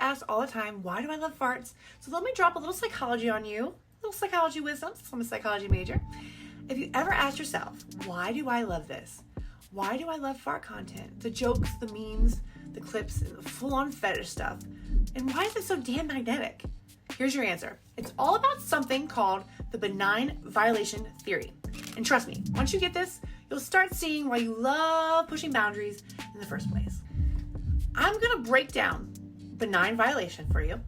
asked all the time, why do I love farts? So let me drop a little psychology on you, a little psychology wisdom, since I'm a psychology major. If you ever asked yourself, why do I love this? Why do I love fart content? The jokes, the memes, the clips, and the full-on fetish stuff. And why is it so damn magnetic? Here's your answer. It's all about something called the benign violation theory. And trust me, once you get this, you'll start seeing why you love pushing boundaries in the first place. I'm going to break down benign violation for you.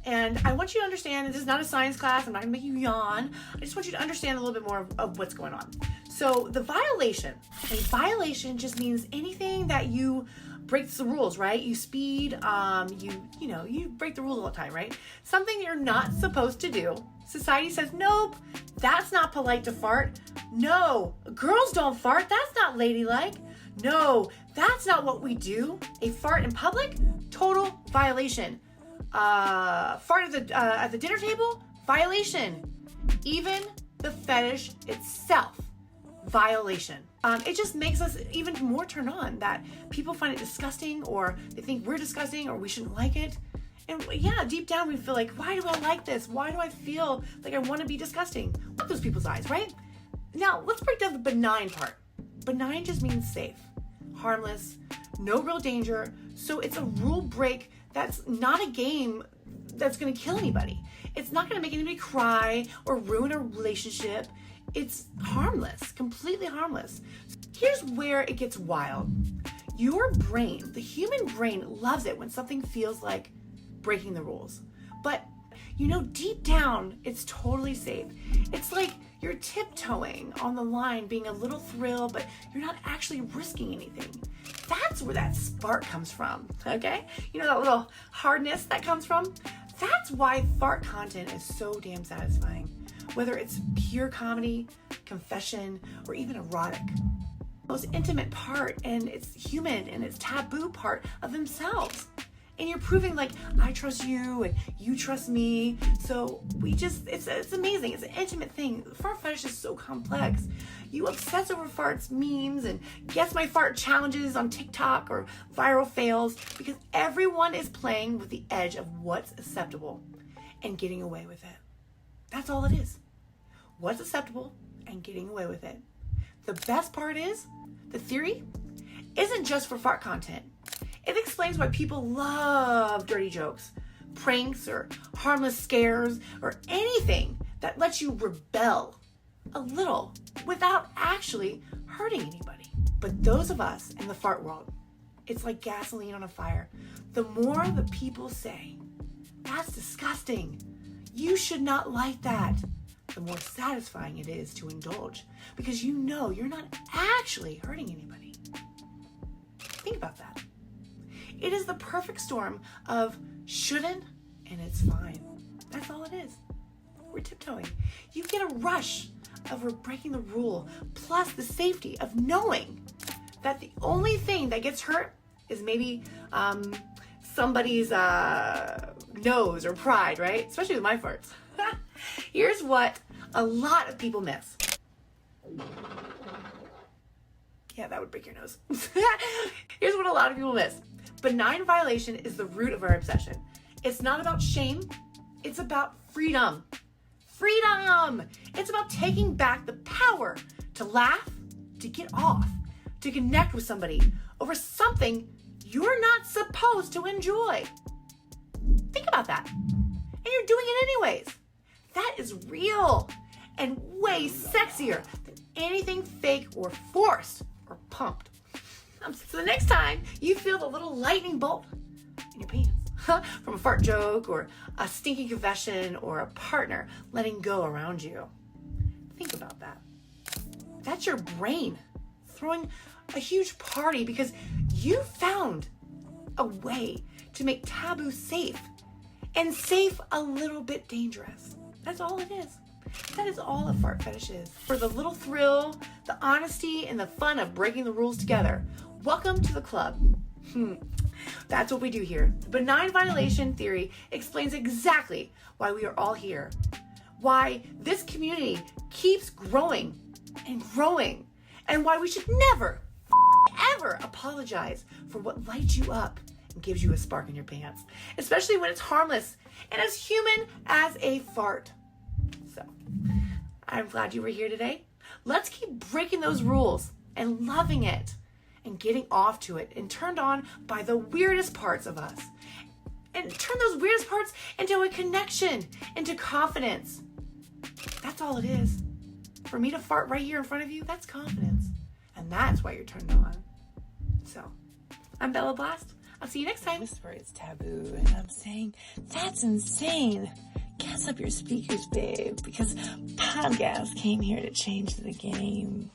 And I want you to understand that this is not a science class. I'm not going to make you yawn. I just want you to understand a little bit more of what's going on. So the violation, a violation just means anything that you breaks the rules, right? You speed, you break the rules all the time, right? Something you're not supposed to do. Society says, nope, that's not polite to fart. No, girls don't fart. That's not ladylike. No, that's not what we do. A fart in public, total violation. Fart at the dinner table, violation. Even the fetish itself, violation. It just makes us even more turned on that people find it disgusting, or they think we're disgusting, or we shouldn't like it. And yeah, deep down we feel like, why do I like this? Why do I feel like I want to be disgusting? Look at those people's eyes, right? Now, let's break down the benign part. Benign just means safe, harmless, no real danger. So it's a rule break that's not a game that's going to kill anybody. It's not going to make anybody cry or ruin a relationship. It's harmless, completely harmless. Here's where it gets wild. Your brain, the human brain, loves it when something feels like breaking the rules. But deep down, it's totally safe. It's like you're tiptoeing on the line, being a little thrilled, but you're not actually risking anything. That's where that spark comes from, okay? That little hardness that comes from? That's why fart content is so damn satisfying. Whether it's pure comedy, confession, or even erotic. Most intimate part, and it's human, and it's taboo part of themselves. And you're proving like, I trust you and you trust me. So it's amazing. It's an intimate thing. Fart fetish is so complex. You obsess over farts, memes, and guess my fart challenges on TikTok or viral fails because everyone is playing with the edge of what's acceptable and getting away with it. That's all it is. What's acceptable and getting away with it. The best part is, the theory isn't just for fart content. It explains why people love dirty jokes, pranks, or harmless scares, or anything that lets you rebel a little without actually hurting anybody. But those of us in the fart world, it's like gasoline on a fire. The more the people say, that's disgusting, you should not like that, the more satisfying it is to indulge because you're not actually hurting anybody. Think about that. It is the perfect storm of shouldn't and it's fine. That's all it is. We're tiptoeing. You get a rush of breaking the rule, plus the safety of knowing that the only thing that gets hurt is maybe somebody's nose or pride, right? Especially with my farts. Here's what a lot of people miss. Yeah, that would break your nose. Here's what a lot of people miss. Benign violation is the root of our obsession. It's not about shame. It's about freedom. Freedom! It's about taking back the power to laugh, to get off, to connect with somebody over something you're not supposed to enjoy. Think about that. And you're doing it anyways. That is real and way sexier than anything fake or forced or pumped. So the next time you feel the little lightning bolt in your pants from a fart joke or a stinky confession or a partner letting go around you, think about that. That's your brain throwing a huge party because you found a way to make taboo safe and safe a little bit dangerous. That's all it is. That is all a fart fetish is. For the little thrill, the honesty, and the fun of breaking the rules together. Welcome to the club. That's what we do here. The benign violation theory explains exactly why we are all here. Why this community keeps growing and growing. And why we should never, ever apologize for what lights you up and gives you a spark in your pants, especially when it's harmless and as human as a fart. So, I'm glad you were here today. Let's keep breaking those rules and loving it and getting off to it and turned on by the weirdest parts of us. And turn those weirdest parts into a connection, into confidence. That's all it is. For me to fart right here in front of you, that's confidence. And that's why you're turned on. So, I'm Bella Blast. I'll see you next time. Whisper it's taboo, and I'm saying, that's insane. Gas up your speakers, babe, because PodGAS came here to change the game.